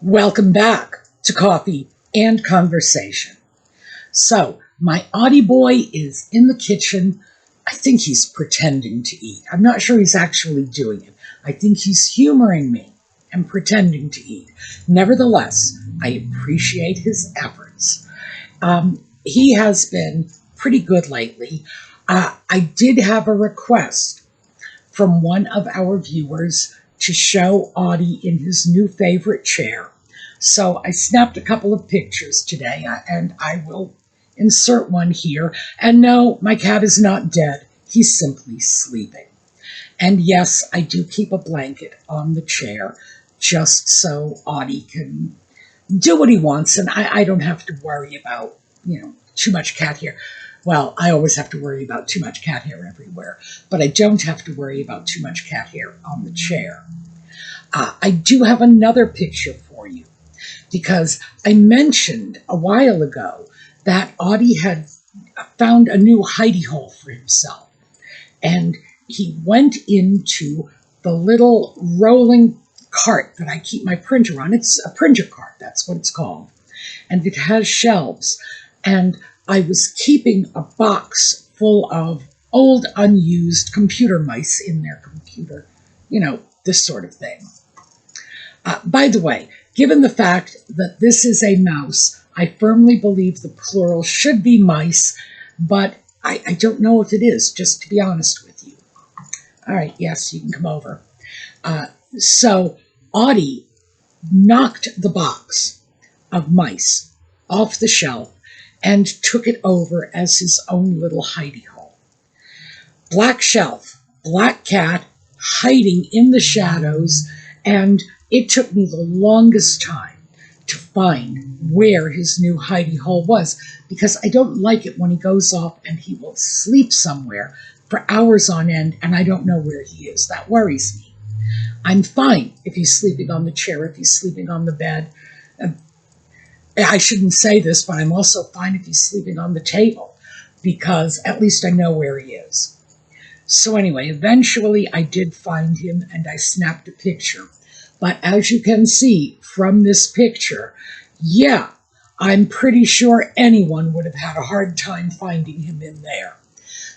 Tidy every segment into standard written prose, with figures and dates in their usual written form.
Welcome back to Coffee and Conversation. So, my Audie boy is in the kitchen. I think he's pretending to eat. I'm not sure he's actually doing it. I think he's humoring me and pretending to eat. Nevertheless, I appreciate his efforts. He has been pretty good lately. I did have a request from one of our viewers to show Audie in his new favorite chair. So I snapped a couple of pictures today, and I will insert one here. And no, my cat is not dead. He's simply sleeping. And yes, I do keep a blanket on the chair just so Audie can do what he wants, and I don't have to worry about, too much cat hair. Well, I always have to worry about too much cat hair everywhere, but I don't have to worry about too much cat hair on the chair. I do have another picture for you, because I mentioned a while ago that Audie had found a new hidey hole for himself, and he went into the little rolling cart that I keep my printer on. It's a printer cart, that's what it's called, and it has shelves, and I was keeping a box full of old unused computer mice in their computer, this sort of thing. By the way, given the fact that this is a mouse, I firmly believe the plural should be mice, but I don't know if it is, just to be honest with you. All right, yes, you can come over. So Audie knocked the box of mice off the shelf and took it over as his own little hidey hole. Black shelf, black cat, hiding in the shadows, and it took me the longest time to find where his new hidey hole was, because I don't like it when he goes off and he will sleep somewhere for hours on end and I don't know where he is. That worries me. I'm fine if he's sleeping on the chair, if he's sleeping on the bed. I shouldn't say this, but I'm also fine if he's sleeping on the table, because at least I know where he is. So anyway, eventually I did find him and I snapped a picture. But as you can see from this picture, yeah, I'm pretty sure anyone would have had a hard time finding him in there.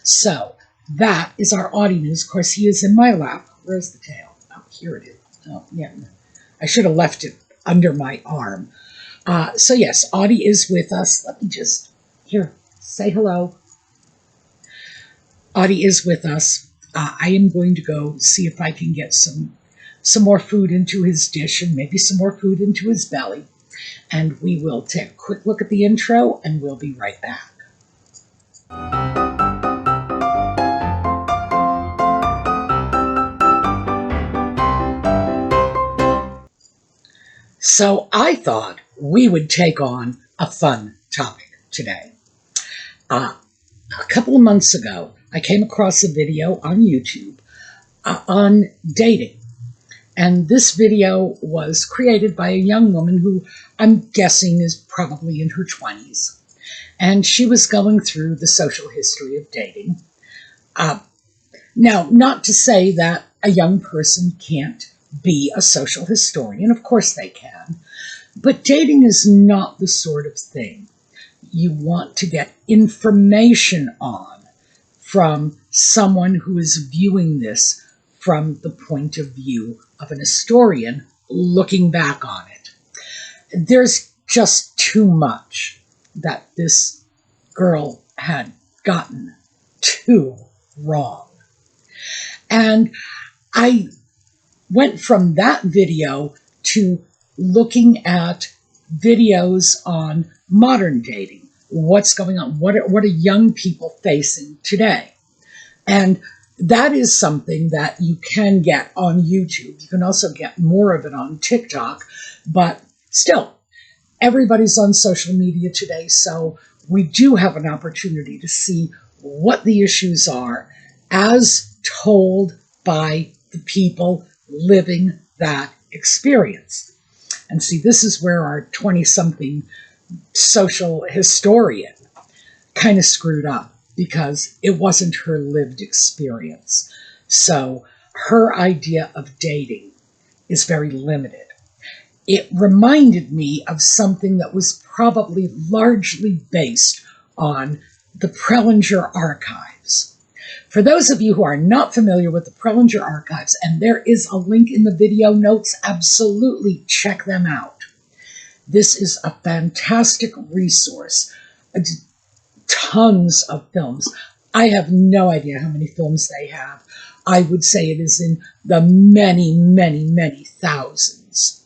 So that is our Audie news. Of course, he is in my lap. Where's the tail? Oh, here it is. Oh, yeah. I should have left it under my arm. So yes, Audie is with us. Let me just, here, say hello. Audie is with us. I am going to go see if I can get some more food into his dish and maybe some more food into his belly. And we will take a quick look at the intro and we'll be right back. So I thought we would take on a fun topic today. A couple of months ago, I came across a video on YouTube on dating. And this video was created by a young woman who I'm guessing is probably in her 20s. And she was going through the social history of dating. Now, not to say that a young person can't be a social historian. Of course they can. But dating is not the sort of thing you want to get information on from someone who is viewing this from the point of view of an historian looking back on it. There's just too much that this girl had gotten too wrong. And I went from that video to looking at videos on modern dating. What's going on? What are young people facing today? And that is something that you can get on YouTube. You can also get more of it on TikTok, but still, everybody's on social media today, so we do have an opportunity to see what the issues are as told by the people living that experience. And see, this is where our 20-something social historian kind of screwed up, because it wasn't her lived experience. So her idea of dating is very limited. it reminded me of something that was probably largely based on the Prelinger Archives. For those of you who are not familiar with the Prelinger Archives, and there is a link in the video notes, absolutely check them out. This is a fantastic resource. Tons of films. I have no idea how many films they have. I would say it is in the many, many, many thousands.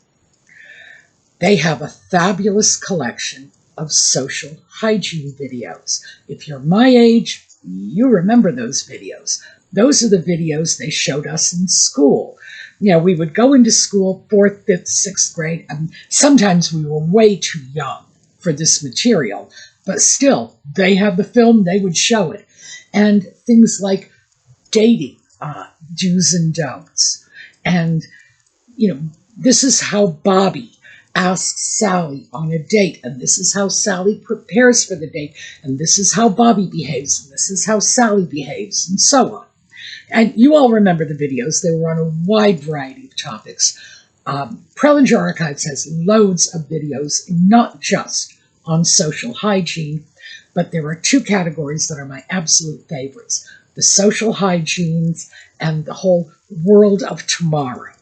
They have a fabulous collection of social hygiene videos. If you're my age, you remember those videos. Those are the videos they showed us in school. You know, we would go into school 4th, 5th, 6th grade, and sometimes we were way too young for this material, but still, they have the film, they would show it. And things like dating, do's and don'ts. And, you know, this is how Bobby asks Sally on a date, and this is how Sally prepares for the date, and this is how Bobby behaves, and this is how Sally behaves, and so on. And you all remember the videos. They were on a wide variety of topics. Prelinger Archives has loads of videos, not just on social hygiene, but there are two categories that are my absolute favorites: the social hygienes and the whole world of tomorrow,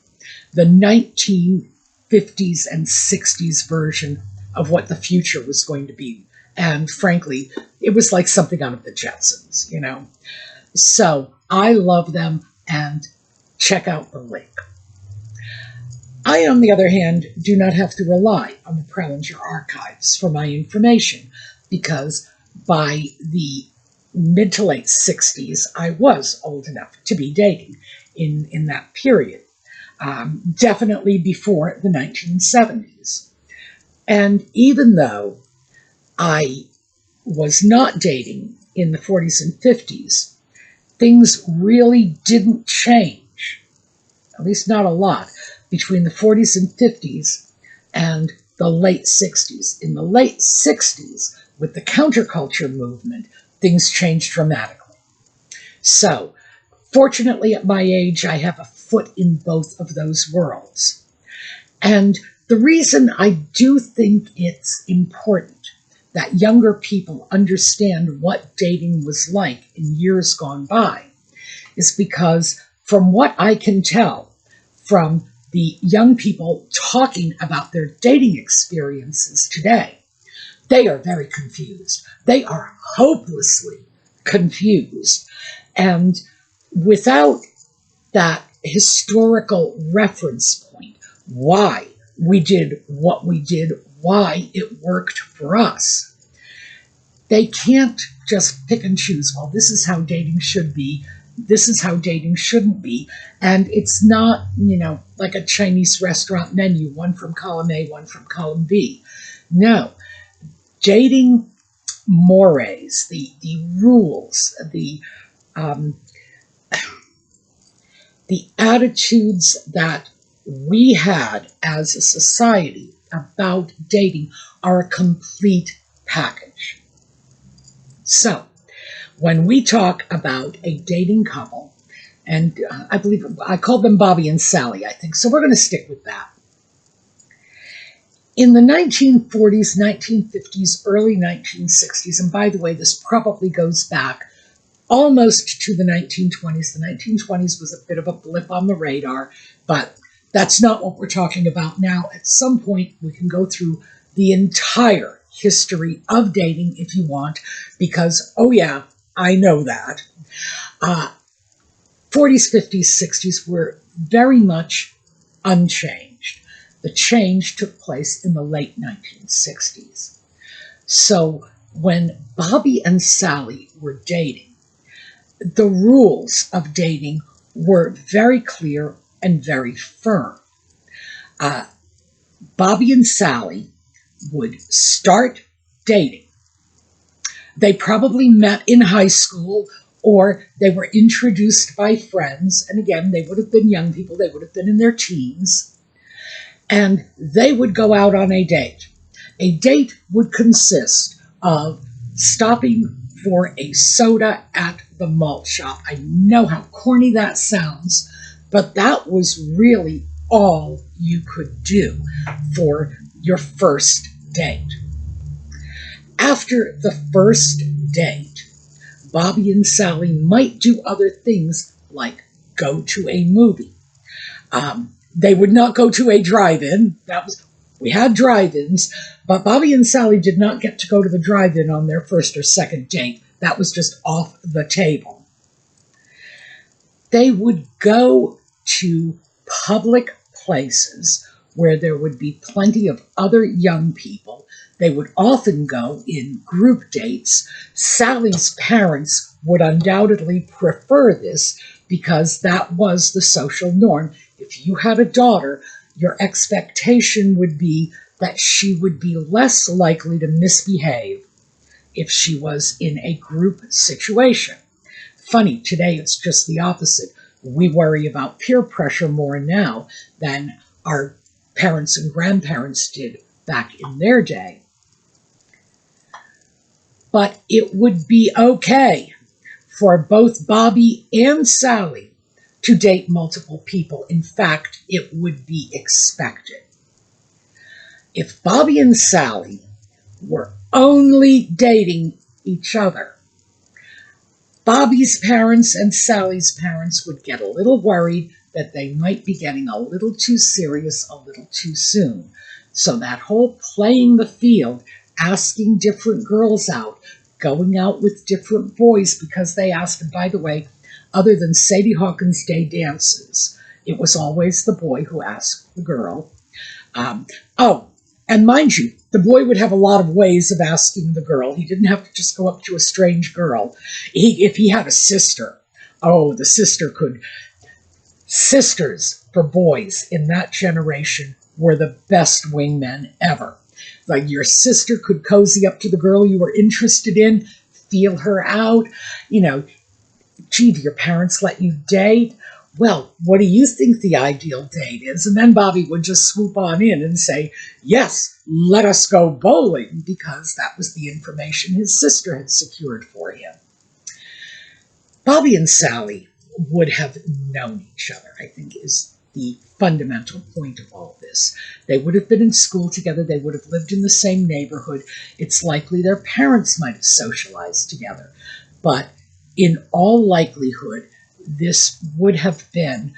the 1950s and 60s version of what the future was going to be. And frankly, it was like something out of the Jetsons, you know. So I love them, and check out the link. I, on the other hand, do not have to rely on the Prelinger Archives for my information, because by the mid to late 60s, I was old enough to be dating in that period, definitely before the 1970s. And even though I was not dating in the 40s and 50s, things really didn't change, at least not a lot, between the 40s and 50s and the late 60s. In the late 60s, with the counterculture movement, things changed dramatically. So, fortunately at my age, I have a foot in both of those worlds. And the reason I do think it's important that younger people understand what dating was like in years gone by is because, from what I can tell from the young people talking about their dating experiences today, they are very confused. They are hopelessly confused. And without that historical reference point, why we did what we did, why it worked for us, they can't just pick and choose, well, this is how dating should be, this is how dating shouldn't be. And it's not, you know, like a Chinese restaurant menu, one from column A, one from column B. No. Dating mores, the rules, the attitudes that we had as a society about dating are a complete package. So, when we talk about a dating couple, and I believe I called them Bobby and Sally, I think, so we're going to stick with that. In the 1940s, 1950s, early 1960s, and by the way, this probably goes back almost to the 1920s. The 1920s was a bit of a blip on the radar, but that's not what we're talking about now. At some point, we can go through the entire history of dating if you want, because, oh yeah, I know that. 40s, 50s, 60s were very much unchanged. The change took place in the late 1960s. So when Bobby and Sally were dating, the rules of dating were very clear and very firm. Bobby and Sally would start dating. They probably met in high school, or they were introduced by friends. And again, they would have been young people. They would have been in their teens. And they would go out on a date. A date would consist of stopping for a soda at the malt shop. I know how corny that sounds, but that was really all you could do for your first date. After the first date, Bobby and Sally might do other things like go to a movie. They would not go to a drive-in. We had drive-ins, but Bobby and Sally did not get to go to the drive-in on their first or second date. That was just off the table. They would go to public places where there would be plenty of other young people. They would often go in group dates. Sally's parents would undoubtedly prefer this because that was the social norm. If you had a daughter, your expectation would be that she would be less likely to misbehave if she was in a group situation. Funny, today it's just the opposite. We worry about peer pressure more now than our parents and grandparents did back in their day. But it would be okay for both Bobby and Sally to date multiple people. In fact, it would be expected. If Bobby and Sally were only dating each other, Bobby's parents and Sally's parents would get a little worried that they might be getting a little too serious a little too soon. So that whole playing the field, asking different girls out, going out with different boys because they asked, and by the way, other than Sadie Hawkins' day dances, it was always the boy who asked the girl. And mind you, the boy would have a lot of ways of asking the girl. He didn't have to just go up to a strange girl. If he had a sister, the sister could. Sisters for boys in that generation were the best wingmen ever. Like your sister could cozy up to the girl you were interested in, feel her out. Gee, do your parents let you date? Well, what do you think the ideal date is? And then Bobby would just swoop on in and say, yes, let us go bowling, because that was the information his sister had secured for him. Bobby and Sally would have known each other, I think, is the fundamental point of all this. They would have been in school together. They would have lived in the same neighborhood. It's likely their parents might have socialized together. But in all likelihood, this would have been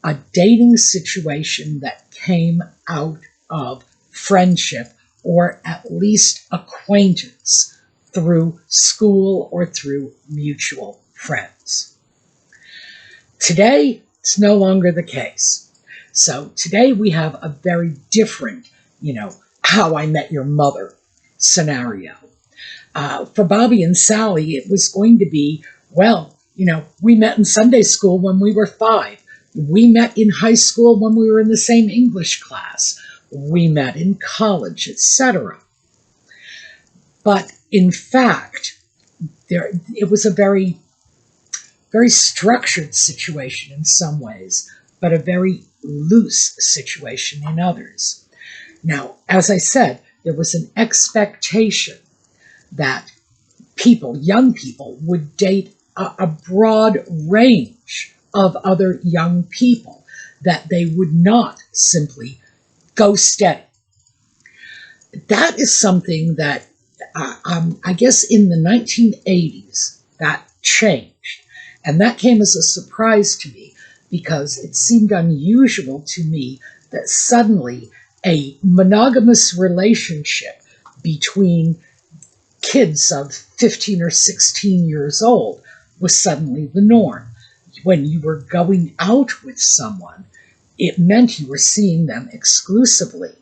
a dating situation that came out of friendship or at least acquaintance through school or through mutual friends. Today, it's no longer the case. So today we have a very different, how I met your mother scenario. For Bobby and Sally, it was going to be, we met in Sunday school when we were 5. We met in high school when we were in the same English class. We met in college, etc. But in fact, it was a very, very structured situation in some ways, but a very loose situation in others. Now, as I said, there was an expectation that young people, would date a broad range of other young people, that they would not simply go steady. That is something that, I guess in the 1980s, that changed. And that came as a surprise to me, because it seemed unusual to me that suddenly a monogamous relationship between kids of 15 or 16 years old was suddenly the norm. When you were going out with someone, it meant you were seeing them exclusively.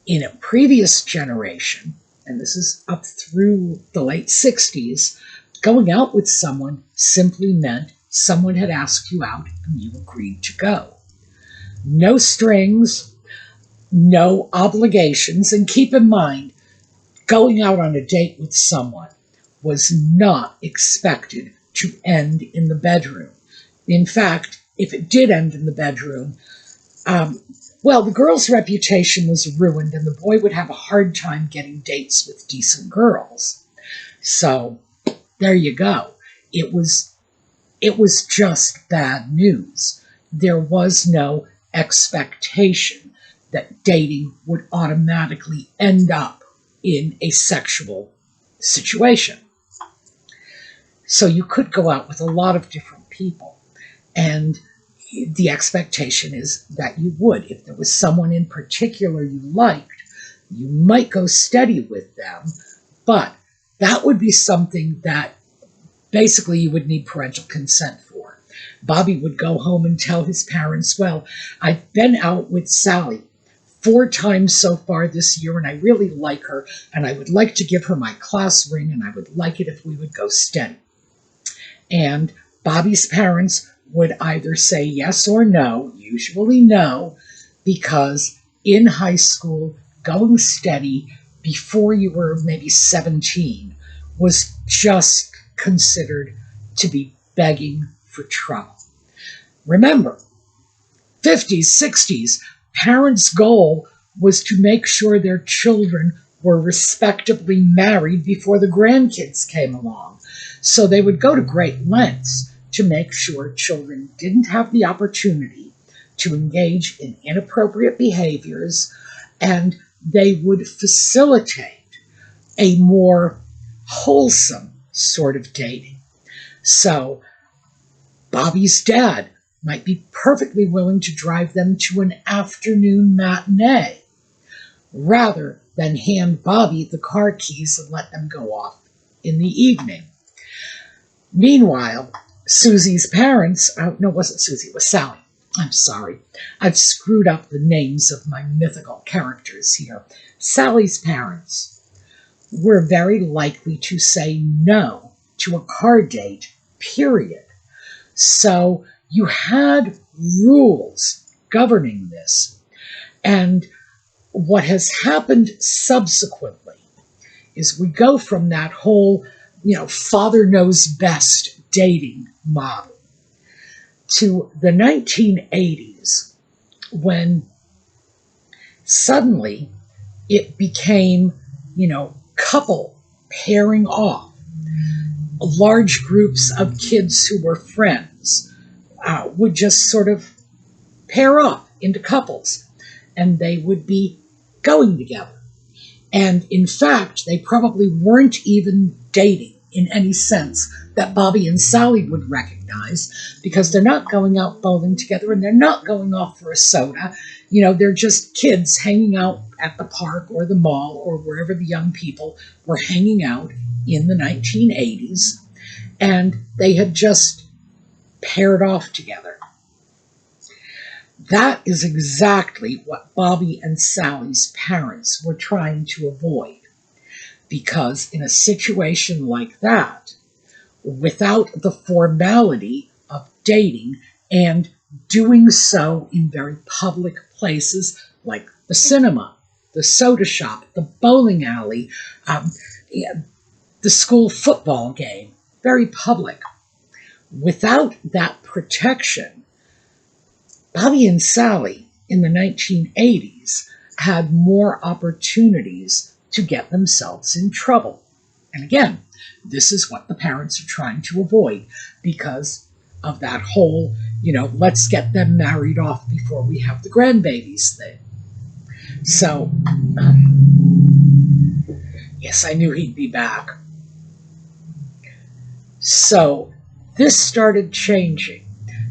In a previous generation, and this is up through the late 60s, going out with someone simply meant someone had asked you out and you agreed to go. No strings, no obligations, and keep in mind, going out on a date with someone was not expected to end in the bedroom. In fact, if it did end in the bedroom, the girl's reputation was ruined and the boy would have a hard time getting dates with decent girls. So there you go. It was just bad news. There was no expectation that dating would automatically end up in a sexual situation. So you could go out with a lot of different people, and the expectation is that you would. If there was someone in particular you liked, you might go steady with them, but that would be something that basically you would need parental consent for. Bobby would go home and tell his parents, well, I've been out with Sally 4 times so far this year, and I really like her, and I would like to give her my class ring, and I would like it if we would go steady. And Bobby's parents would either say yes or no, usually no, because in high school, going steady before you were maybe 17 was just considered to be begging for trouble. Remember, 50s, 60s, parents' goal was to make sure their children were respectably married before the grandkids came along. So they would go to great lengths to make sure children didn't have the opportunity to engage in inappropriate behaviors, and they would facilitate a more wholesome sort of dating. So Bobby's dad might be perfectly willing to drive them to an afternoon matinee rather than hand Bobby the car keys and let them go off in the evening. Meanwhile, Susie's parents, no, it wasn't Susie, it was Sally. I'm sorry. I've screwed up the names of my mythical characters here. Sally's parents were very likely to say no to a car date, period. So you had rules governing this. And what has happened subsequently is we go from that whole, father knows best dating model to the 1980s, when suddenly it became, couple pairing off. Large groups of kids who were friends would just sort of pair off into couples, and they would be going together. And in fact, they probably weren't even dating in any sense that Bobby and Sally would recognize, because they're not going out bowling together and they're not going off for a soda. They're just kids hanging out at the park or the mall or wherever the young people were hanging out in the 1980s, and they had just paired off together. That is exactly what Bobby and Sally's parents were trying to avoid, because in a situation like that, without the formality of dating and doing so in very public places like the cinema, the soda shop, the bowling alley, the school football game, very public. Without that protection, Bobby and Sally in the 1980s had more opportunities to get themselves in trouble. And again, this is what the parents are trying to avoid because of that whole, let's get them married off before we have the grandbabies thing. So, yes, I knew he'd be back. So, this started changing.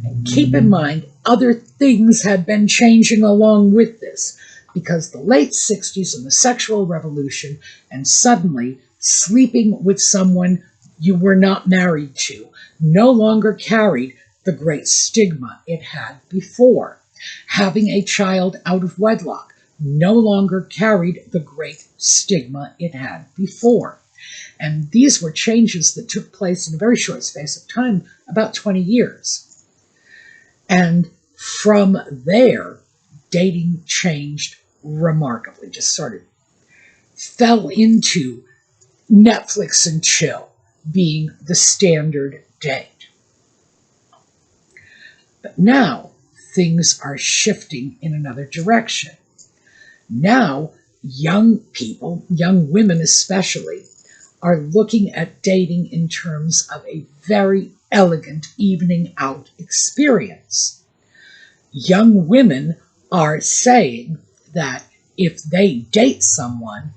And keep in mind, other things had been changing along with this, because the late 60s and the sexual revolution, and suddenly sleeping with someone you were not married to no longer carried the great stigma it had before. Having a child out of wedlock no longer carried the great stigma it had before. And these were changes that took place in a very short space of time, about 20 years. And from there, dating changed remarkably, just sort of fell into Netflix and chill being the standard date. But now things are shifting in another direction. Now young people, young women especially, are looking at dating in terms of a very elegant evening out experience. young women are saying that if they date someone,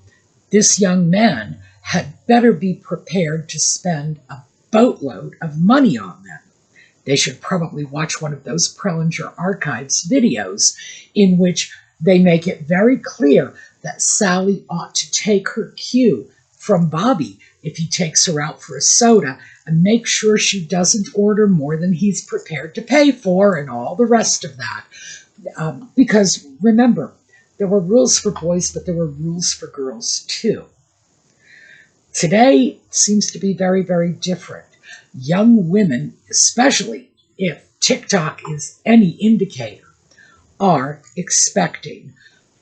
this young man had better be prepared to spend a boatload of money on them. They should probably watch one of those Prelinger Archives videos in which they make it very clear that Sally ought to take her cue from Bobby if he takes her out for a soda and make sure she doesn't order more than he's prepared to pay for and all the rest of that. Because remember, there were rules for boys, but there were rules for girls too. Today seems to be very, very different. Young women, especially if TikTok is any indicator, are expecting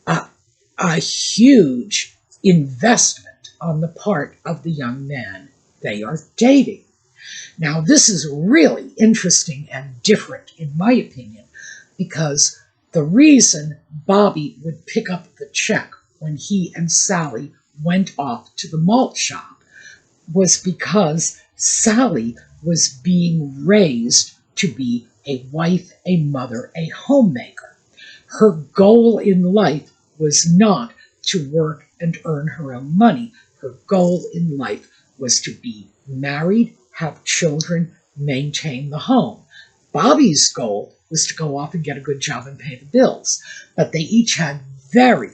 a huge investment on the part of the young man they are dating. Now, this is really interesting and different, in my opinion, because the reason Bobby would pick up the check when he and Sally went off to the malt shop was because Sally was being raised to be a wife, a mother, a homemaker. Her goal in life was not to work and earn her own money. Her goal in life was to be married, have children, maintain the home. Bobby's goal was to go off and get a good job and pay the bills. But they each had very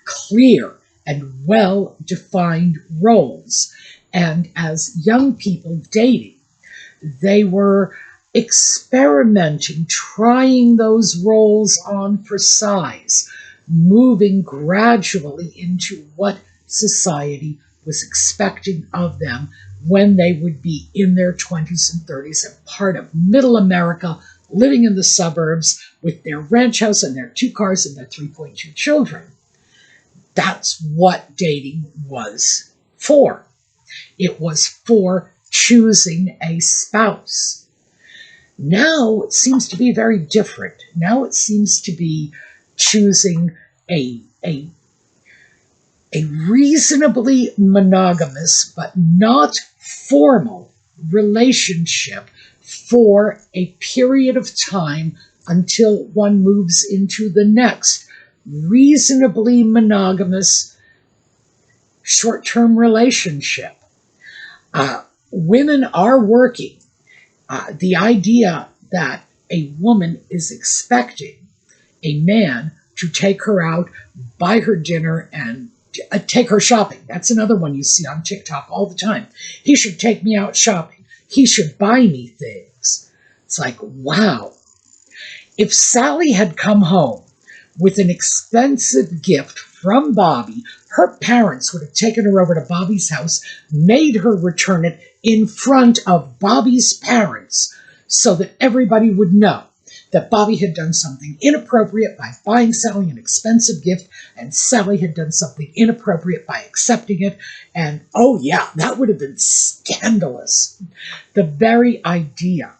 clear and well-defined roles. And as young people dating, they were experimenting, trying those roles on for size, moving gradually into what society was expecting of them when they would be in their 20s and 30s and part of middle America, living in the suburbs with their ranch house and their 2 cars and their 3.2 children. That's what dating was for. It was for choosing a spouse. Now it seems to be very different. Now it seems to be choosing a reasonably monogamous but not formal relationship for a period of time until one moves into the next reasonably monogamous short-term relationship. Women are working. The idea that a woman is expecting a man to take her out, buy her dinner, and take her shopping. That's another one you see on TikTok all the time. He should take me out shopping. He should buy me things. It's like, wow. If Sally had come home with an expensive gift from Bobby, her parents would have taken her over to Bobby's house, made her return it in front of Bobby's parents so that everybody would know that Bobby had done something inappropriate by buying Sally an expensive gift, and Sally had done something inappropriate by accepting it. And, oh yeah, that would have been scandalous. The very idea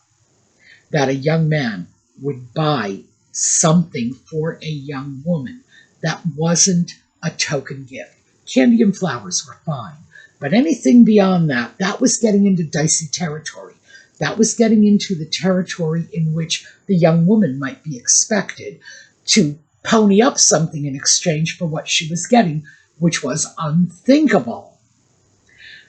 that a young man would buy something for a young woman that wasn't a token gift. Candy and flowers were fine, but anything beyond that, that was getting into dicey territory. That was getting into the territory in which the young woman might be expected to pony up something in exchange for what she was getting, which was unthinkable.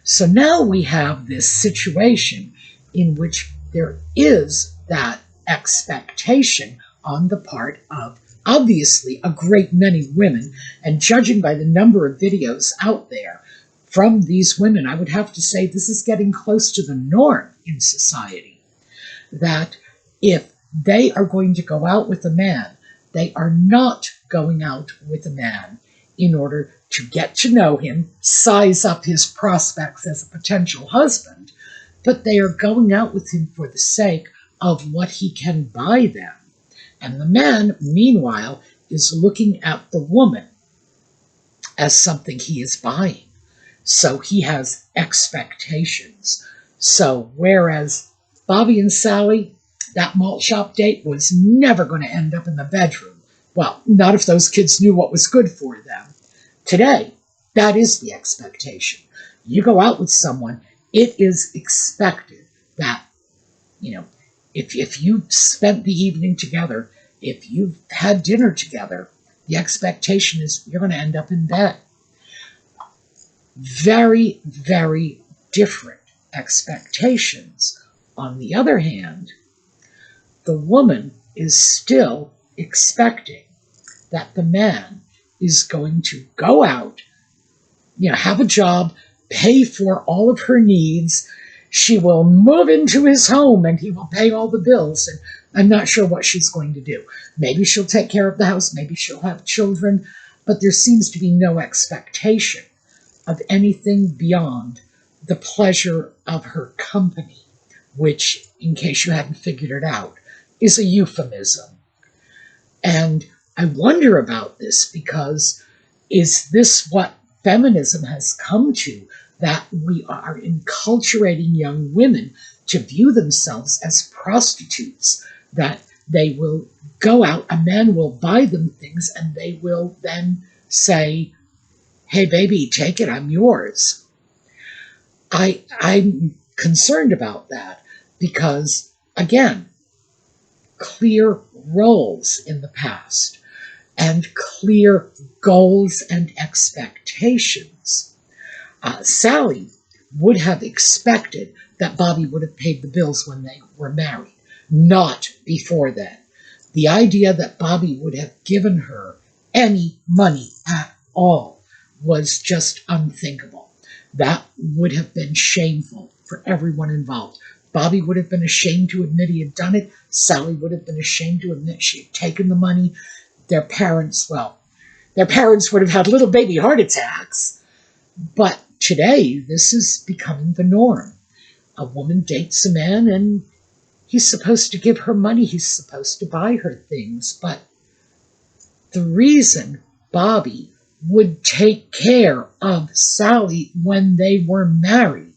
So now we have this situation in which there is that expectation on the part of, obviously, a great many women, and judging by the number of videos out there from these women, I would have to say this is getting close to the norm in society, that if they are going to go out with a man, they are not going out with a man in order to get to know him, size up his prospects as a potential husband, but they are going out with him for the sake of what he can buy them. And the man, meanwhile, is looking at the woman as something he is buying. So he has expectations. So whereas Bobby and Sally, that malt shop date was never going to end up in the bedroom. Well, not if those kids knew what was good for them. Today, that is the expectation. You go out with someone, it is expected that, if you spent the evening together, if you've had dinner together, the expectation is you're going to end up in bed. Very, very different expectations. On the other hand, the woman is still expecting that the man is going to go out, have a job, pay for all of her needs. She will move into his home and he will pay all the bills. And I'm not sure what she's going to do. Maybe she'll take care of the house. Maybe she'll have children. But there seems to be no expectation of anything beyond the pleasure of her company, which, in case you haven't figured it out, is a euphemism. And I wonder about this because is this what feminism has come to, that we are enculturating young women to view themselves as prostitutes, that they will go out, a man will buy them things, and they will then say, hey, baby, take it, I'm yours. I'm concerned about that because, again, clear roles in the past and clear goals and expectations. Sally would have expected that Bobby would have paid the bills when they were married, not before then. The idea that Bobby would have given her any money at all was just unthinkable. That would have been shameful for everyone involved. Bobby would have been ashamed to admit he had done it. Sally would have been ashamed to admit she had taken the money. Their parents would have had little baby heart attacks. But today, this is becoming the norm. A woman dates a man and he's supposed to give her money. He's supposed to buy her things. But the reason Bobby would take care of Sally when they were married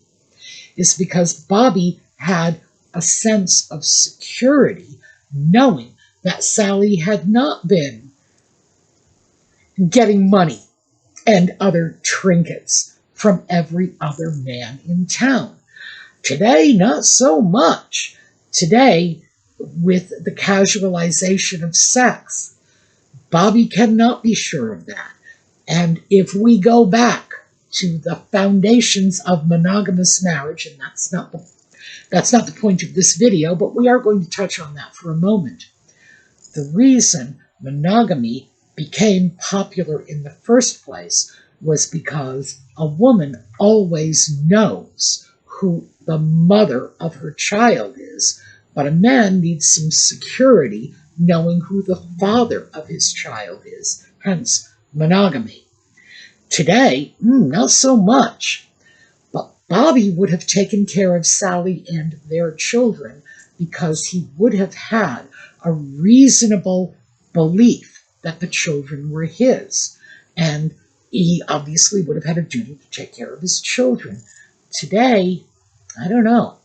is because Bobby had a sense of security knowing that Sally had not been getting money and other trinkets from every other man in town. Today, not so much. Today, with the casualization of sex, Bobby cannot be sure of that. And if we go back to the foundations of monogamous marriage, and that's not the point of this video, but we are going to touch on that for a moment. The reason monogamy became popular in the first place was because a woman always knows who the mother of her child is, but a man needs some security knowing who the father of his child is, hence monogamy. Today, not so much, but Bobby would have taken care of Sally and their children because he would have had a reasonable belief that the children were his, and he obviously would have had a duty to take care of his children. Today, I don't know.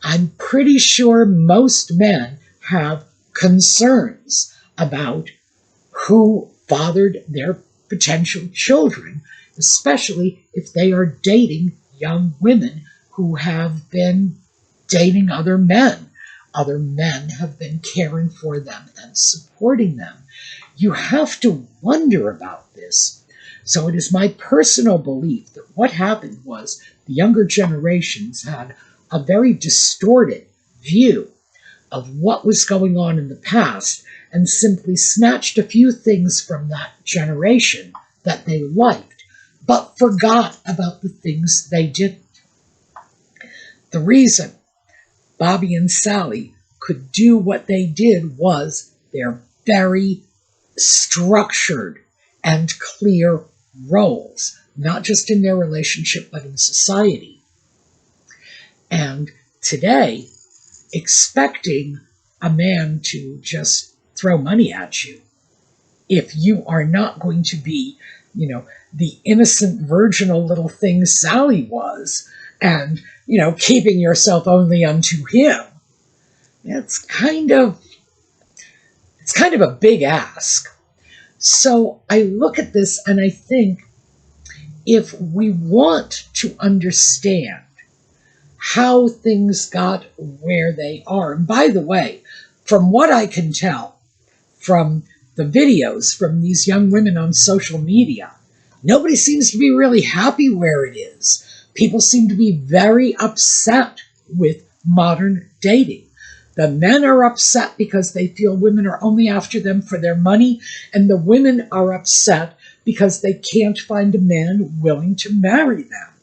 I'm pretty sure most men have concerns about who fathered their potential children, especially if they are dating young women who have been dating other men. Other men have been caring for them and supporting them. You have to wonder about this. So it is my personal belief that what happened was the younger generations had a very distorted view of what was going on in the past and simply snatched a few things from that generation that they liked, but forgot about the things they didn't. The reason Bobby and Sally could do what they did was their very structured and clear roles, not just in their relationship, but in society. And today, expecting a man to just throw money at you, if you are not going to be, the innocent, virginal little thing Sally was, and, keeping yourself only unto him, it's kind of a big ask. So I look at this and I think, if we want to understand how things got where they are, and by the way, from what I can tell, from the videos from these young women on social media, nobody seems to be really happy where it is. People seem to be very upset with modern dating. The men are upset because they feel women are only after them for their money, and the women are upset because they can't find a man willing to marry them.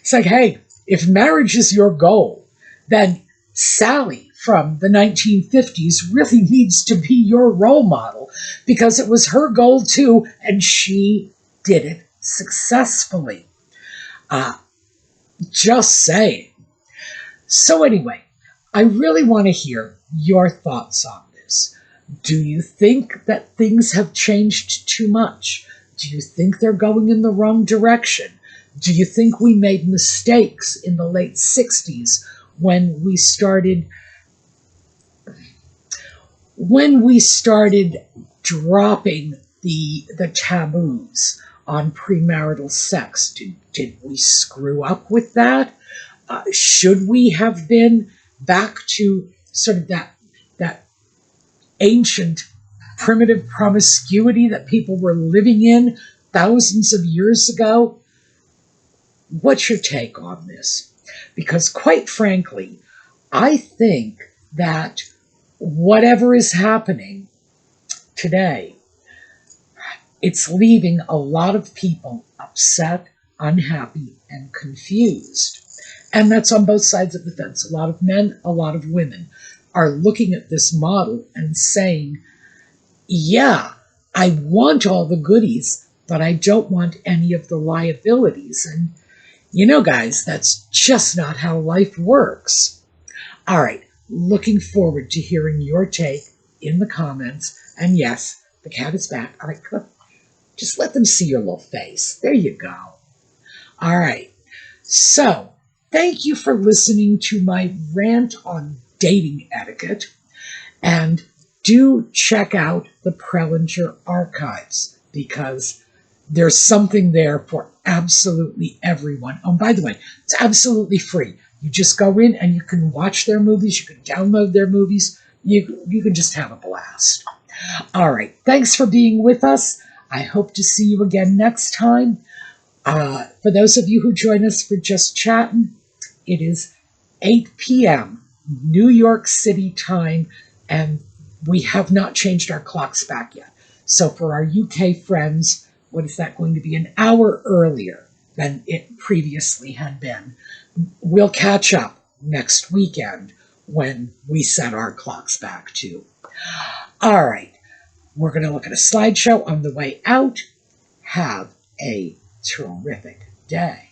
It's like, hey, if marriage is your goal, then Sally from the 1950s really needs to be your role model, because it was her goal too, and she did it successfully. Just saying. So anyway, I really want to hear your thoughts on this. Do you think that things have changed too much? Do you think they're going in the wrong direction? Do you think we made mistakes in the late 60s when we started dropping the taboos on premarital sex? Did we screw up with that? Should we have been back to sort of that ancient primitive promiscuity that people were living in thousands of years ago? What's your take on this? Because quite frankly, I think that whatever is happening today, it's leaving a lot of people upset, unhappy, and confused. And that's on both sides of the fence. A lot of men, a lot of women are looking at this model and saying, yeah, I want all the goodies, but I don't want any of the liabilities. And you know, guys, that's just not how life works. All right, looking forward to hearing your take in the comments. And yes, the cat is back. All right, come on. Just let them see your little face. There you go. All right, so thank you for listening to my rant on dating etiquette. And do check out the Prelinger Archives, because there's something there for absolutely everyone. Oh, by the way, it's absolutely free. You just go in and you can watch their movies. You can download their movies. You can just have a blast. All right. Thanks for being with us. I hope to see you again next time. For those of you who join us for Just Chatting, it is 8 p.m. New York City time, and we have not changed our clocks back yet. So for our UK friends, what is that going to be? An hour earlier than it previously had been. We'll catch up next weekend when we set our clocks back too. All right. We're going to look at a slideshow on the way out. Have a terrific day.